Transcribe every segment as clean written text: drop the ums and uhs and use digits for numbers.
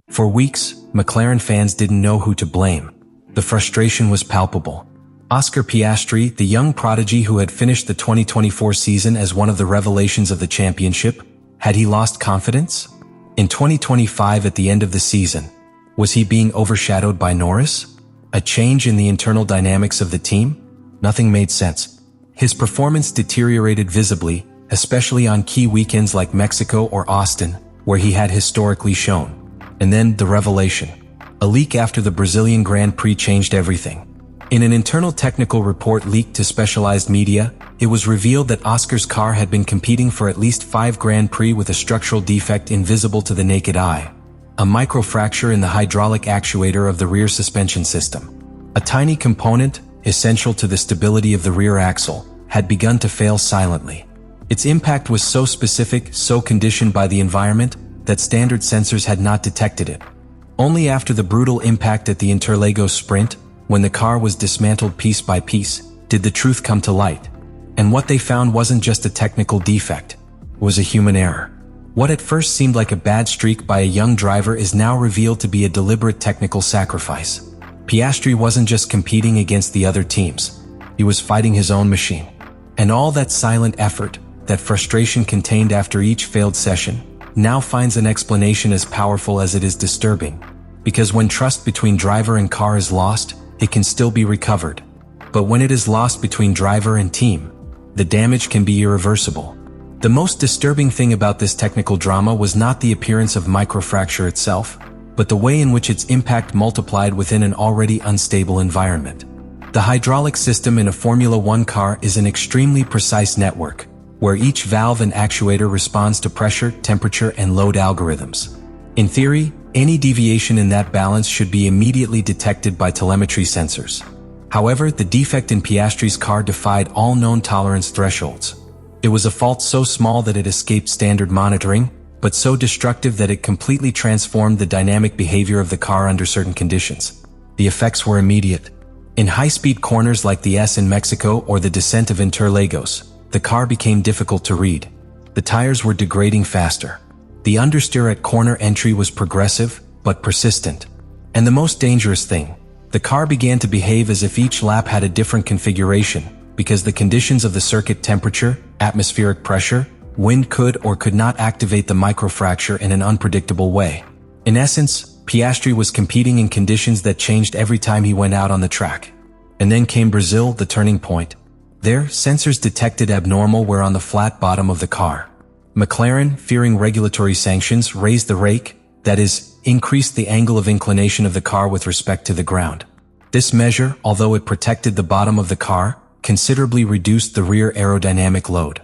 For weeks, McLaren fans didn't know who to blame. The frustration was palpable. Oscar Piastri, the young prodigy who had finished the 2024 season as one of the revelations of the championship, had he lost confidence? In 2025 at the end of the season, was he being overshadowed by Norris? A change in the internal dynamics of the team? Nothing made sense. His performance deteriorated visibly, especially on key weekends like Mexico or Austin, where he had historically shown. And then the revelation. A leak after the Brazilian Grand Prix changed everything. In an internal technical report leaked to specialized media, it was revealed that Oscar's car had been competing for at least 5 Grand Prix with a structural defect invisible to the naked eye. A microfracture in the hydraulic actuator of the rear suspension system. A tiny component, essential to the stability of the rear axle, had begun to fail silently. Its impact was so specific, so conditioned by the environment, that standard sensors had not detected it. Only after the brutal impact at the Interlagos sprint, when the car was dismantled piece by piece, did the truth come to light. And what they found wasn't just a technical defect. It was a human error. What at first seemed like a bad streak by a young driver is now revealed to be a deliberate technical sacrifice. Piastri wasn't just competing against the other teams. He was fighting his own machine. And all that silent effort, that frustration contained after each failed session, now finds an explanation as powerful as it is disturbing. Because when trust between driver and car is lost, it can still be recovered. But when it is lost between driver and team, the damage can be irreversible. The most disturbing thing about this technical drama was not the appearance of microfracture itself, but the way in which its impact multiplied within an already unstable environment. The hydraulic system in a Formula One car is an extremely precise network, where each valve and actuator responds to pressure, temperature, and load algorithms. In theory, any deviation in that balance should be immediately detected by telemetry sensors. However, the defect in Piastri's car defied all known tolerance thresholds. It was a fault so small that it escaped standard monitoring, but so destructive that it completely transformed the dynamic behavior of the car under certain conditions. The effects were immediate. In high-speed corners like the S in Mexico or the descent of Interlagos, the car became difficult to read. The tires were degrading faster. The understeer at corner entry was progressive, but persistent. And the most dangerous thing, the car began to behave as if each lap had a different configuration, because the conditions of the circuit temperature, atmospheric pressure, wind could or could not activate the microfracture in an unpredictable way. In essence, Piastri was competing in conditions that changed every time he went out on the track. And then came Brazil, the turning point. There, sensors detected abnormal wear on the flat bottom of the car. McLaren, fearing regulatory sanctions, raised the rake, that is, increased the angle of inclination of the car with respect to the ground. This measure, although it protected the bottom of the car, considerably reduced the rear aerodynamic load.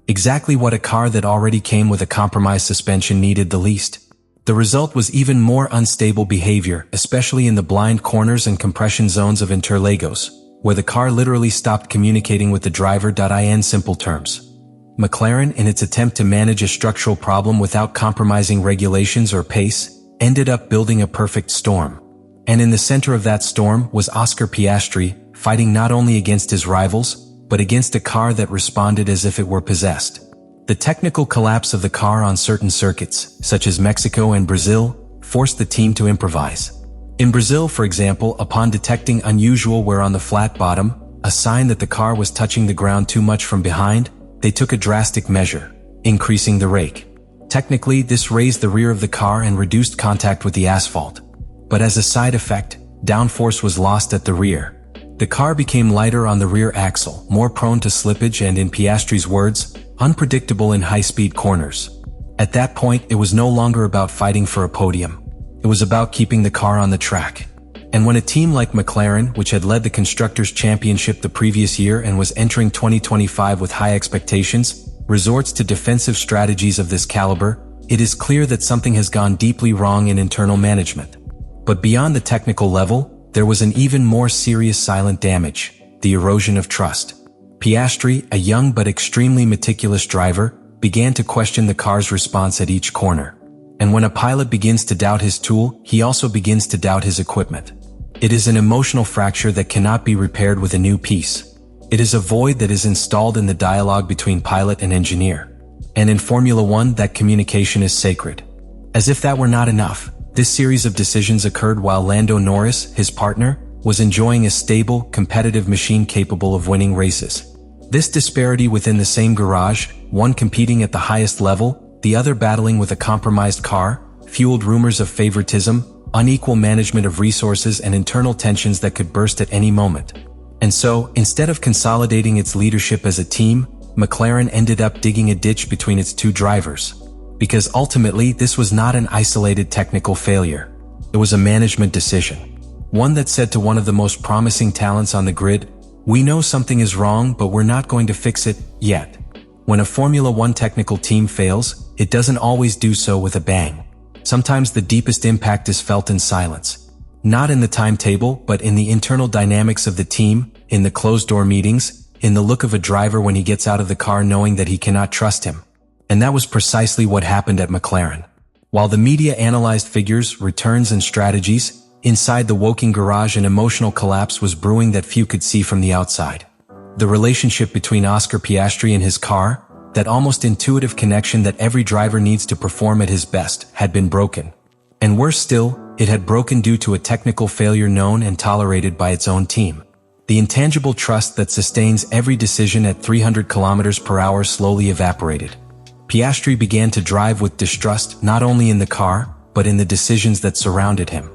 Exactly what a car that already came with a compromised suspension needed the least. The result was even more unstable behavior, especially in the blind corners and compression zones of Interlagos, where the car literally stopped communicating with the driver. In simple terms, McLaren, in its attempt to manage a structural problem without compromising regulations or pace, ended up building a perfect storm. And in the center of that storm was Oscar Piastri, fighting not only against his rivals, but against a car that responded as if it were possessed. The technical collapse of the car on certain circuits, such as Mexico and Brazil, forced the team to improvise. In Brazil, for example, upon detecting unusual wear on the flat bottom, a sign that the car was touching the ground too much from behind, they took a drastic measure, increasing the rake. Technically, this raised the rear of the car and reduced contact with the asphalt. But as a side effect, downforce was lost at the rear. The car became lighter on the rear axle, more prone to slippage and, in Piastri's words, unpredictable in high-speed corners. At that point, it was no longer about fighting for a podium. It was about keeping the car on the track. And when a team like McLaren, which had led the Constructors' Championship the previous year and was entering 2025 with high expectations, resorts to defensive strategies of this caliber, it is clear that something has gone deeply wrong in internal management. But beyond the technical level, there was an even more serious silent damage, the erosion of trust. Piastri, a young but extremely meticulous driver, began to question the car's response at each corner. And when a pilot begins to doubt his tool, he also begins to doubt his equipment. It is an emotional fracture that cannot be repaired with a new piece. It is a void that is installed in the dialogue between pilot and engineer. And in Formula One, that communication is sacred. As if that were not enough, This series of decisions occurred while Lando Norris, his partner, was enjoying a stable, competitive machine capable of winning races. This disparity within the same garage, one competing at the highest level, the other battling with a compromised car, fueled rumors of favoritism, unequal management of resources, and internal tensions that could burst at any moment. And so, instead of consolidating its leadership as a team, McLaren ended up digging a ditch between its two drivers. Because ultimately, this was not an isolated technical failure. It was a management decision. One that said to one of the most promising talents on the grid, "We know something is wrong, but we're not going to fix it yet." When a Formula One technical team fails, it doesn't always do so with a bang. Sometimes the deepest impact is felt in silence. Not in the timetable, but in the internal dynamics of the team, in the closed-door meetings, in the look of a driver when he gets out of the car knowing that he cannot trust him. And that was precisely what happened at McLaren. While the media analyzed figures, returns, and strategies, inside the Woking garage an emotional collapse was brewing that few could see from the outside. The relationship between Oscar Piastri and his car, that almost intuitive connection that every driver needs to perform at his best, had been broken. And worse still, it had broken due to a technical failure known and tolerated by its own team. The intangible trust that sustains every decision at 300 kilometers per hour slowly evaporated. Piastri began to drive with distrust not only in the car, but in the decisions that surrounded him.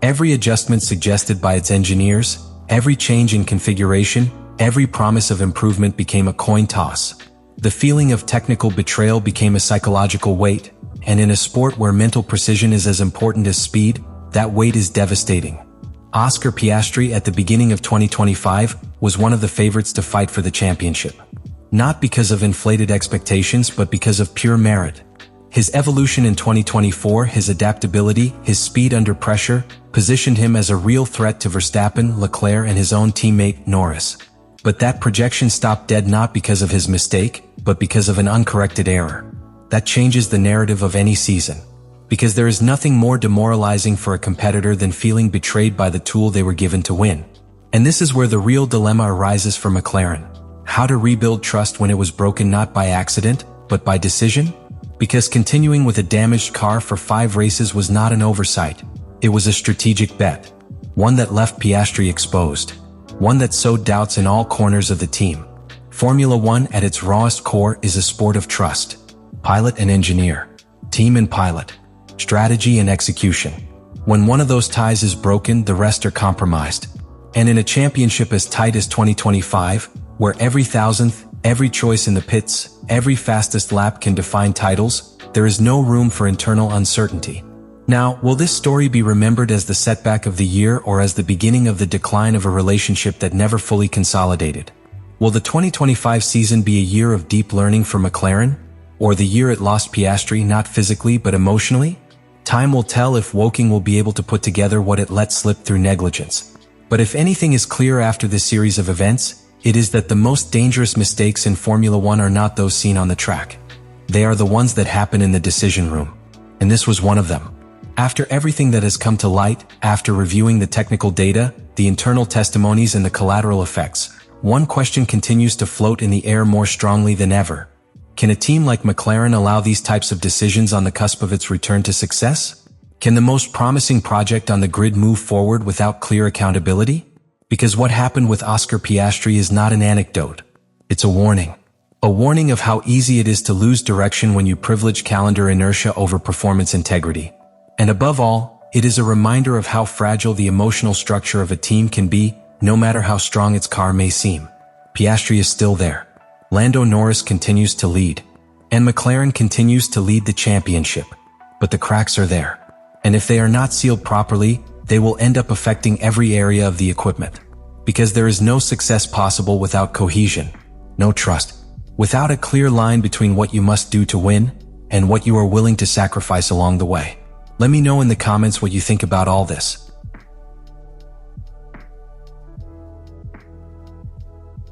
Every adjustment suggested by its engineers, every change in configuration, every promise of improvement became a coin toss. The feeling of technical betrayal became a psychological weight, and in a sport where mental precision is as important as speed, that weight is devastating. Oscar Piastri at the beginning of 2025 was one of the favorites to fight for the championship. Not because of inflated expectations, but because of pure merit. His evolution in 2024, his adaptability, his speed under pressure, positioned him as a real threat to Verstappen, Leclerc, and his own teammate, Norris. But that projection stopped dead not because of his mistake, but because of an uncorrected error. That changes the narrative of any season. Because there is nothing more demoralizing for a competitor than feeling betrayed by the tool they were given to win. And this is where the real dilemma arises for McLaren. How to rebuild trust when it was broken not by accident, but by decision? Because continuing with a damaged car for 5 races was not an oversight. It was a strategic bet. One that left Piastri exposed. One that sowed doubts in all corners of the team. Formula One at its rawest core is a sport of trust. Pilot and engineer. Team and pilot. Strategy and execution. When one of those ties is broken, the rest are compromised. And in a championship as tight as 2025, where every thousandth, every choice in the pits, every fastest lap can define titles, there is no room for internal uncertainty. Now, will this story be remembered as the setback of the year or as the beginning of the decline of a relationship that never fully consolidated? Will the 2025 season be a year of deep learning for McLaren? Or the year it lost Piastri not physically but emotionally? Time will tell if Woking will be able to put together what it let slip through negligence. But if anything is clear after this series of events, it is that the most dangerous mistakes in Formula One are not those seen on the track. They are the ones that happen in the decision room. And this was one of them. After everything that has come to light, after reviewing the technical data, the internal testimonies and the collateral effects, one question continues to float in the air more strongly than ever. Can a team like McLaren allow these types of decisions on the cusp of its return to success? Can the most promising project on the grid move forward without clear accountability? Because what happened with Oscar Piastri is not an anecdote. It's a warning. A warning of how easy it is to lose direction when you privilege calendar inertia over performance integrity. And above all, it is a reminder of how fragile the emotional structure of a team can be, no matter how strong its car may seem. Piastri is still there. Lando Norris continues to lead. And McLaren continues to lead the championship. But the cracks are there. And if they are not sealed properly, they will end up affecting every area of the equipment. Because there is no success possible without cohesion, no trust, without a clear line between what you must do to win and what you are willing to sacrifice along the way. Let me know in the comments what you think about all this.